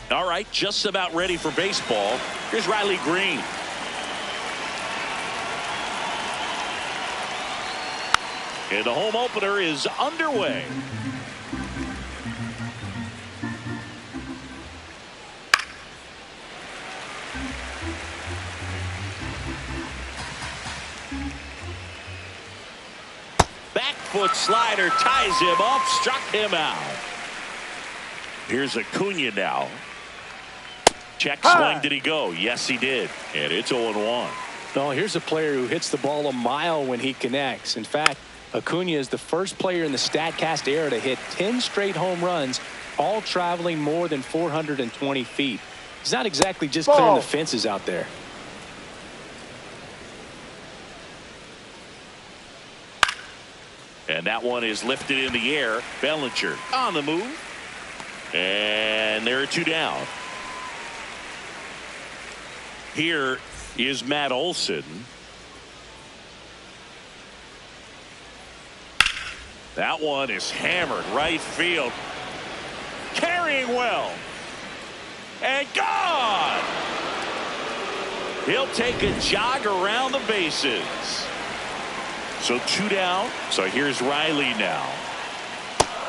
All right, just about ready for baseball. Here's Riley Green. And the home opener is underway. Back foot slider ties him up, struck him out. Here's Acuna now. Check swing. Did he go? Yes, he did. And it's 0-1. Well, here's a player who hits the ball a mile when he connects. In fact, Acuna is the first player in the StatCast era to hit 10 straight home runs, all traveling more than 420 feet. He's not exactly just clearing the fences out there. And that one is lifted in the air. Bellinger on the move. And there are 2 down. Here is Matt Olson. That one is hammered right field. Carrying well. And gone. He'll take a jog around the bases. So 2 down. So here's Riley now.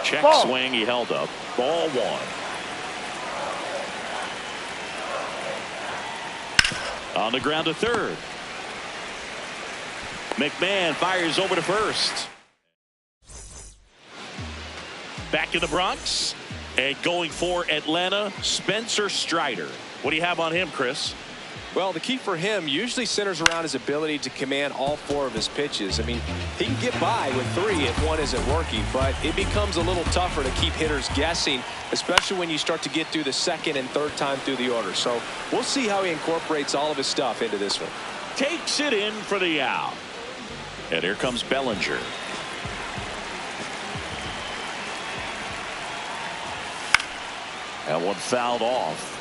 Check swing. He held up. Ball 1. On the ground to third. McMahon fires over to first. Back in the Bronx. And going for Atlanta, Spencer Strider. What do you have on him, Chris? Well, the key for him usually centers around his ability to command all 4 of his pitches. I mean, he can get by with 3 if one isn't working, but it becomes a little tougher to keep hitters guessing, especially when you start to get through the second and third time through the order. So we'll see how he incorporates all of his stuff into this one. Takes it in for the out. And here comes Bellinger. That one fouled off.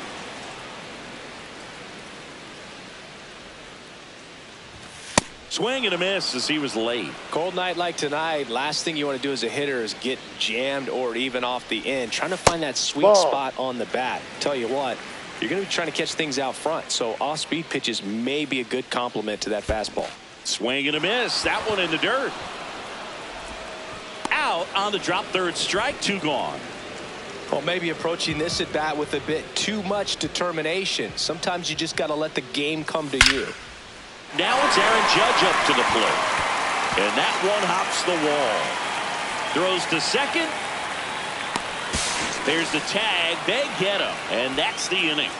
Swing and a miss as he was late. Cold night like tonight, last thing you want to do as a hitter is get jammed or even off the end. Trying to find that sweet spot on the bat. Tell you what, you're going to be trying to catch things out front. So off-speed pitches may be a good complement to that fastball. Swing and a miss. That one in the dirt. Out on the drop, third strike, 2 gone. Well, maybe approaching this at bat with a bit too much determination. Sometimes you just got to let the game come to you. Now it's Aaron Judge up to the plate. And that one hops the wall. Throws to second. There's the tag. They get him. And that's the inning.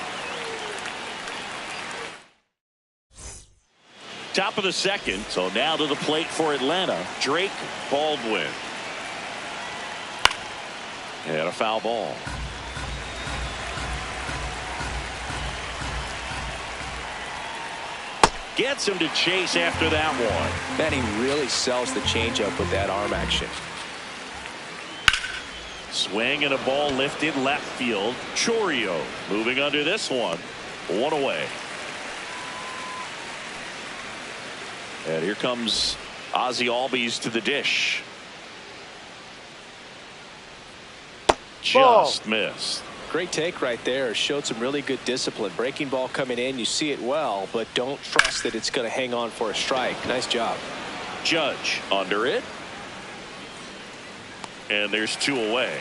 Top of the second. So now to the plate for Atlanta, Drake Baldwin. And a foul ball. Gets him to chase after that one. Man, he really sells the changeup with that arm action. Swing and a ball lifted left field. Chourio moving under this one. 1 away. And here comes Ozzie Albies to the dish. Just missed. Great take right there. Showed some really good discipline. Breaking ball coming in, you see it well, but don't trust that it's going to hang on for a strike. Nice job. Judge under it. And there's 2 away.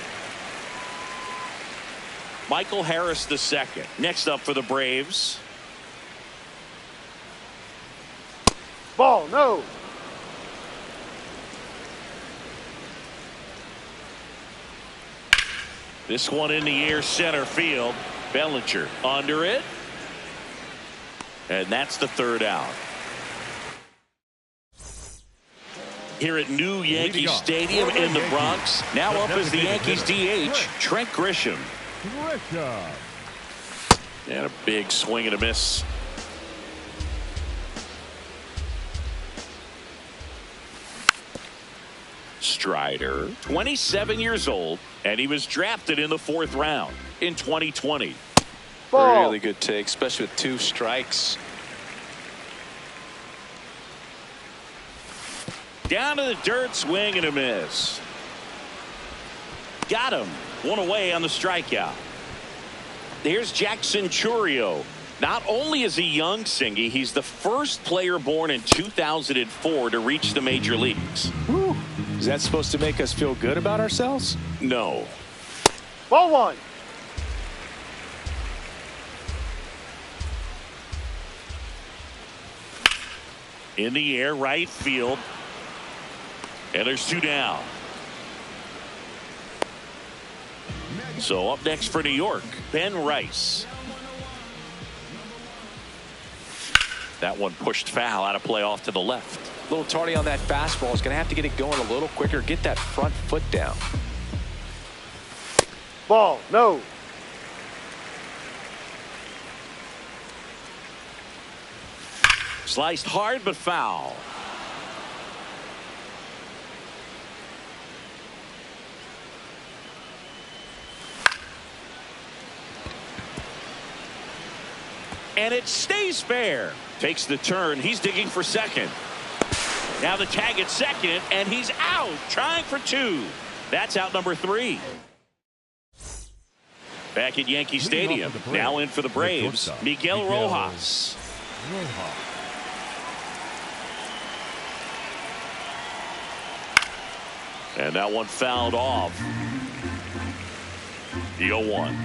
Michael Harris II next up for the Braves. Ball, no. This one in the air, center field. Bellinger under it. And that's the 3rd out. Here at New Yankee Stadium in the Bronx. Now up as the Yankees DH, Trent Grisham. And a big swing and a miss. Strider, 27 years old, and he was drafted in the 4th round in 2020. Really good take, especially with 2 strikes. Down to the dirt, swing and a miss. Got him. 1 away on the strikeout. here's Jackson Chourio. Not only is he young, Singy, he's the first player born in 2004 to reach the major leagues. Whew. Is that supposed to make us feel good about ourselves? No. Ball one. In the air, right field. And there's 2 down. So up next for New York, Ben Rice. That one pushed foul, out of play off to the left. A little tardy on that fastball. Is going to have to get it going a little quicker. Get that front foot down. Ball, no. Sliced hard but foul. And it stays fair. Takes the turn. He's digging for second. Now the tag at second, and he's out, trying for 2. That's out number 3. Back at Yankee Stadium, now in for the Braves, Miguel Rojas. And that one fouled off. The 0-1.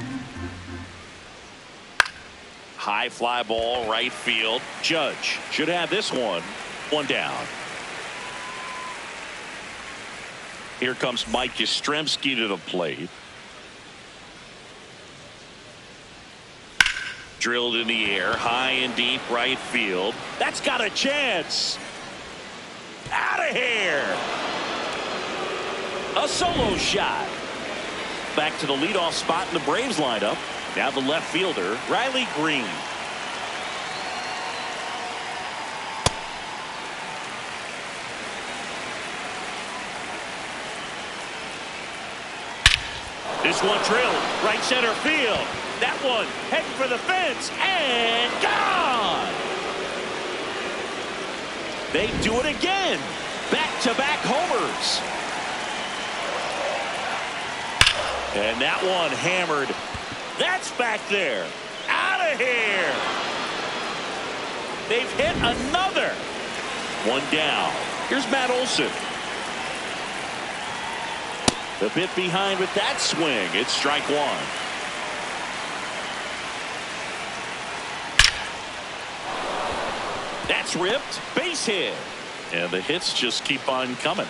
High fly ball, right field. Judge should have this one. 1 down. Here comes Mike Yastrzemski to the plate. Drilled in the air, high and deep right field. That's got a chance. Out of here. A solo shot. Back to the leadoff spot in the Braves lineup. Now the left fielder, Riley Green. This one drilled right center field. That one heading for the fence and gone. They do it again. Back-to-back homers. And that one hammered. That's back there. Out of here. They've hit another. 1 down. Here's Matt Olson. A bit behind with that swing. It's strike 1. That's ripped. Base hit. And the hits just keep on coming.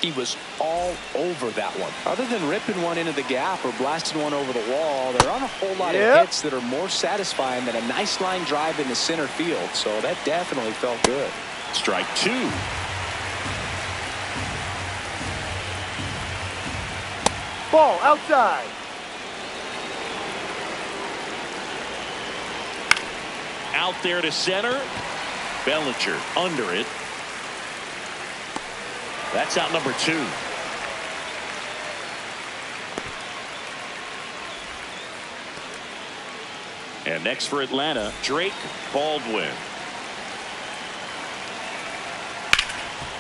He was all over that one. Other than ripping one into the gap or blasting one over the wall, there aren't a whole lot of hits that are more satisfying than a nice line drive into center field. So that definitely felt good. Strike 2. Ball outside. Out there to center. Bellinger under it. That's out number 2. And next for Atlanta, Drake Baldwin.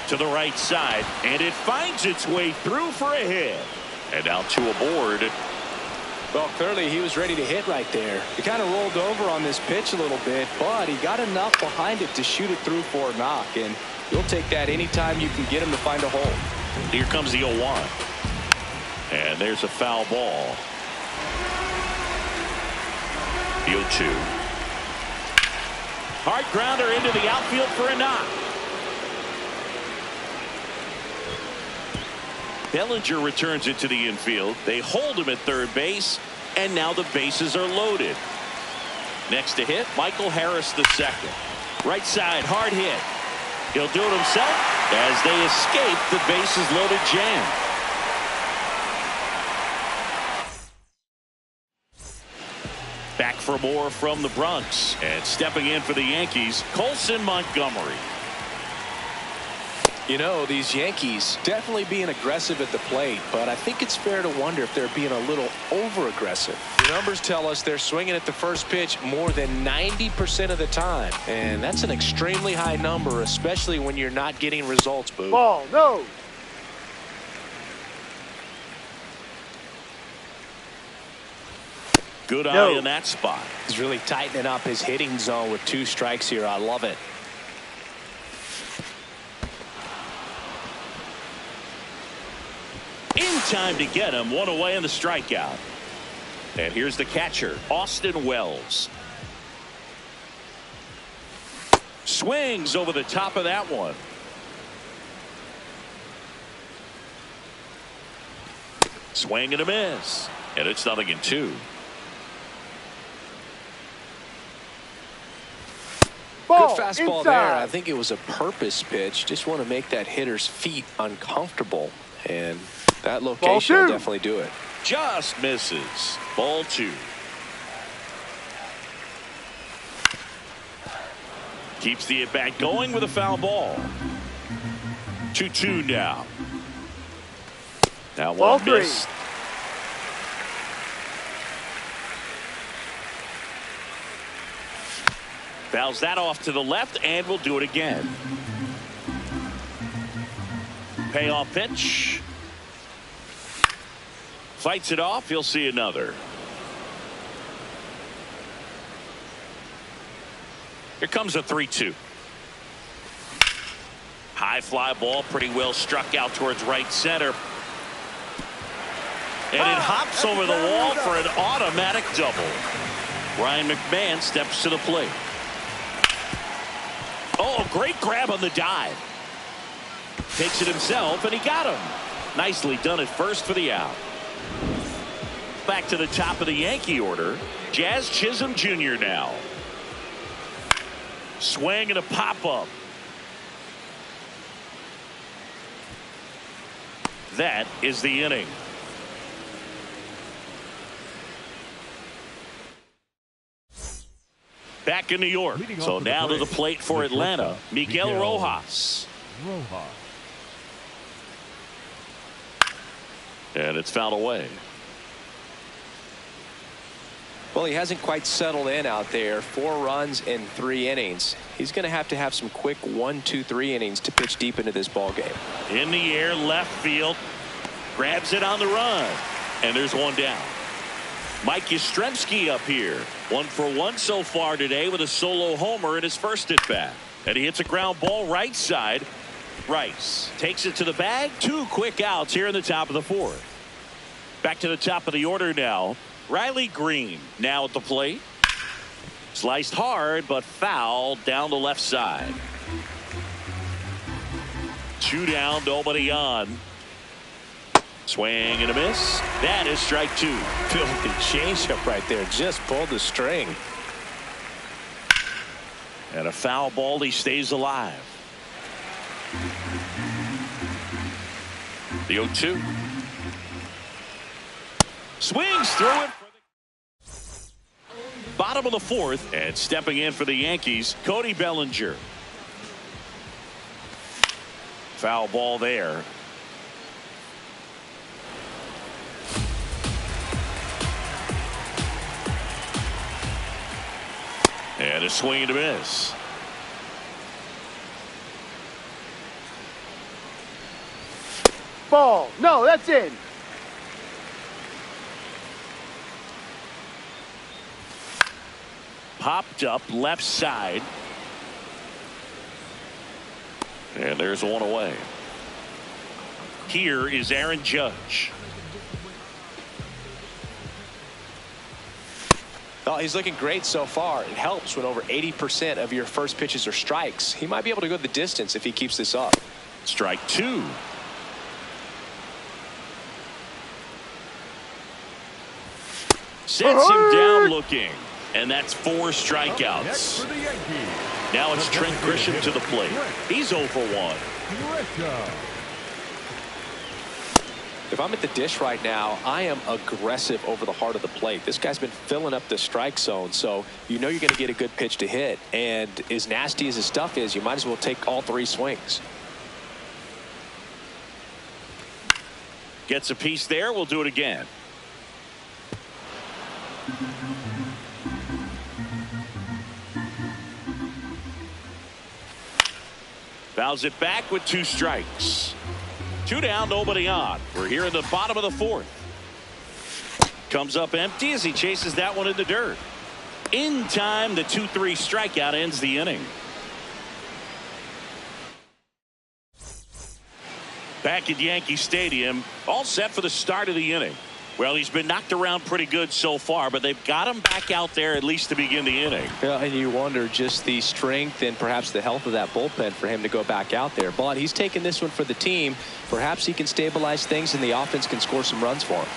To the right side, and it finds its way through for a hit. And now 2 aboard. Well, clearly he was ready to hit right there. He kind of rolled over on this pitch a little bit, but he got enough behind it to shoot it through for a knock. And you'll take that anytime you can get him to find a hole. Here comes the 0-1. And there's a foul ball. The 0-2. Hard grounder into the outfield for a knock. Bellinger returns it to the infield. They hold him at third base, and now the bases are loaded. Next to hit, Michael Harris II. Right side, hard hit. He'll do it himself as they escape the bases loaded jam. Back for more from the Bronx, and stepping in for the Yankees, Colson Montgomery. You know, these Yankees definitely being aggressive at the plate, but I think it's fair to wonder if they're being a little over-aggressive. The numbers tell us they're swinging at the first pitch more than 90% of the time, and that's an extremely high number, especially when you're not getting results, Boo. Ball, no. Good eye No. in that spot. He's really tightening up his hitting zone with 2 strikes here. I love it. In time to get him. 1 away in the strikeout. And here's the catcher, Austin Wells. Swings over the top of that one. Swing and a miss. And it's 0-2. Ball, Good fastball inside. there. I think it was a purpose pitch. Just want to make that hitter's feet uncomfortable. And that location will 2. definitely do it. Just misses. Ball 2. Keeps the at-bat going with a foul ball. 2-2 now. Now Ball one 3. missed. Fouls that off to the left, and we'll do it again. Payoff pitch. Fights it off. He'll see another. Here comes a 3-2. High fly ball, pretty well struck out towards right center. And it hops over the wall for an automatic double. Ryan McMahon steps to the plate. Oh, great grab on the dive. Takes it himself, and he got him. Nicely done at first for the out. Back to the top of the Yankee order. Jazz Chisholm Jr. now. Swing and a pop-up. That is the inning. Back in New York. So now to the plate for Atlanta, Miguel Rojas. And it's fouled away. Well, he hasn't quite settled in out there. 4 runs in 3 innings. He's going to have some quick 1, 2, 3 innings to pitch deep into this ball game. In the air, left field. Grabs it on the run. And there's one down. Mike Yastrzemski up here. 1 for 1 so far today with a solo homer in his first at bat. And he hits a ground ball right side. Rice takes it to the bag. 2 quick outs here in the top of the 4th. Back to the top of the order now. Riley Green now at the plate. Sliced hard, but foul down the left side. 2 down, nobody on. Swing and a miss. That is strike 2. Filthy changeup right there. Just pulled the string. And a foul ball. He stays alive. The 0-2. Swings through it. Bottom of the 4th, and stepping in for the Yankees, Cody Bellinger. Foul ball there. And a swing and a miss. Ball. No, that's in. Popped up left side. And there's one away. Here is Aaron Judge. Oh, he's looking great so far. It helps when over 80% of your first pitches are strikes. He might be able to go the distance if he keeps this up. Strike 2. Sets him down looking. And that's 4 strikeouts. Now it's Trent Grisham to the plate. He's 0 for 1. If I'm at the dish right now, I am aggressive over the heart of the plate. This guy's been filling up the strike zone, so you know you're going to get a good pitch to hit. And as nasty as his stuff is, you might as well take all 3 swings. Gets a piece there. We'll do it again. Fouls it back with 2 strikes. 2 down, nobody on. We're here in the bottom of the 4th. comes up empty as he chases that one in the dirt. In time, the 2-3 strikeout ends the inning. Back at Yankee Stadium, all set for the start of the inning. Well, he's been knocked around pretty good so far, but they've got him back out there at least to begin the inning. Yeah, and you wonder just the strength and perhaps the health of that bullpen for him to go back out there. But he's taking this one for the team. Perhaps he can stabilize things and the offense can score some runs for him.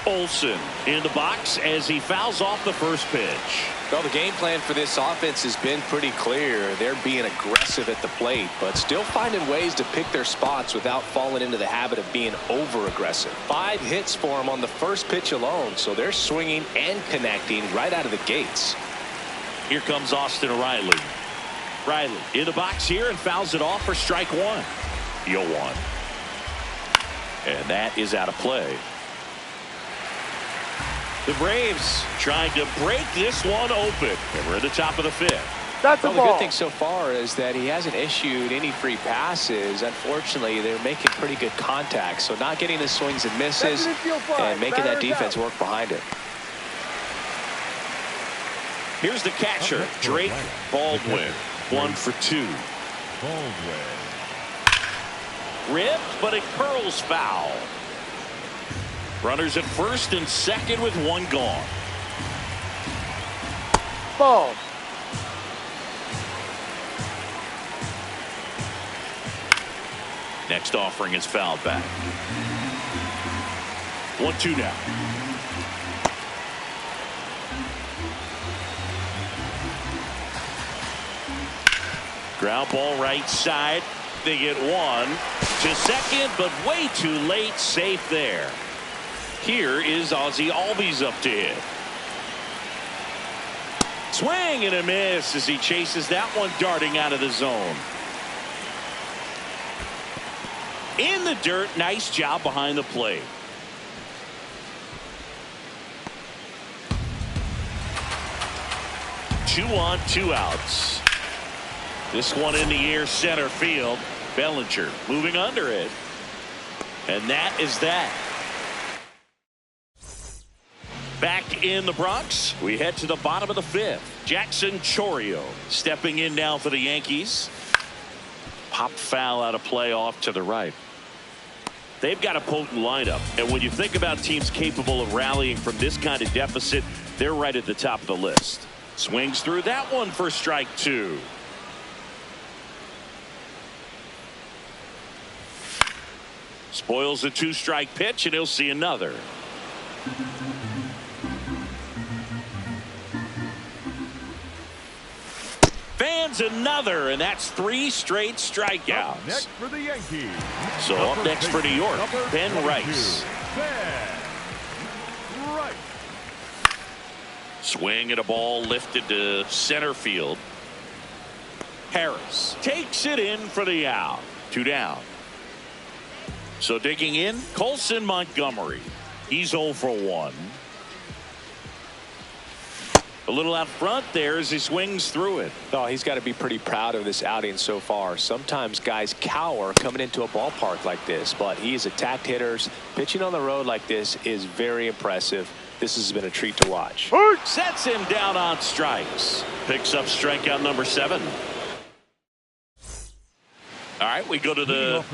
Olson in the box as he fouls off the first pitch. Well, the game plan for this offense has been pretty clear. They're being aggressive at the plate, but still finding ways to pick their spots without falling into the habit of being over-aggressive. 5 hits for them on the first pitch alone, so they're swinging and connecting right out of the gates. Here comes Austin Riley. Riley in the box here and fouls it off for strike one. 0-1. And that is out of play. The Braves trying to break this one open. And we're at the top of the 5th. That's a Well, ball. the good thing so far is that he hasn't issued any free passes. Unfortunately, they're making pretty good contact. So not getting the swings and misses and making that defense work behind it. Here's the catcher, Drake Baldwin. 1 for 2. Baldwin. Ripped, but it curls foul. Runners at first and second with 1 gone. Ball. Next offering is fouled back. 1-2 now. Ground ball right side. They get 1 to second, but way too late. Safe there. Here is Ozzie Albies up to hit. Swing and a miss as he chases that one darting out of the zone. In the dirt. Nice job behind the plate. Two on, 2 outs. This one in the air center field. Bellinger moving under it. And that is that. Back in the Bronx, we head to the bottom of the 5th. Jackson Chourio stepping in now for the Yankees. Pop foul out of play off to the right. They've got a potent lineup, and when you think about teams capable of rallying from this kind of deficit, they're right at the top of the list. Swings through that one for strike 2. Spoils a 2-strike pitch, and he'll see another. Fans another, and that's 3 straight strikeouts. Up next for the Yankees. So up next for New York, Ben Rice. Ben Rice. Swing and a ball lifted to center field. Harris takes it in for the out. 2 down. So digging in, Colson Montgomery. He's 0 for 1. A little out front there as he swings through it. Oh, he's got to be pretty proud of this outing so far. Sometimes guys cower coming into a ballpark like this, but he's attacked hitters. Pitching on the road like this is very impressive. This has been a treat to watch. Sets him down on strikes. Picks up strikeout number 7. All right, we go to the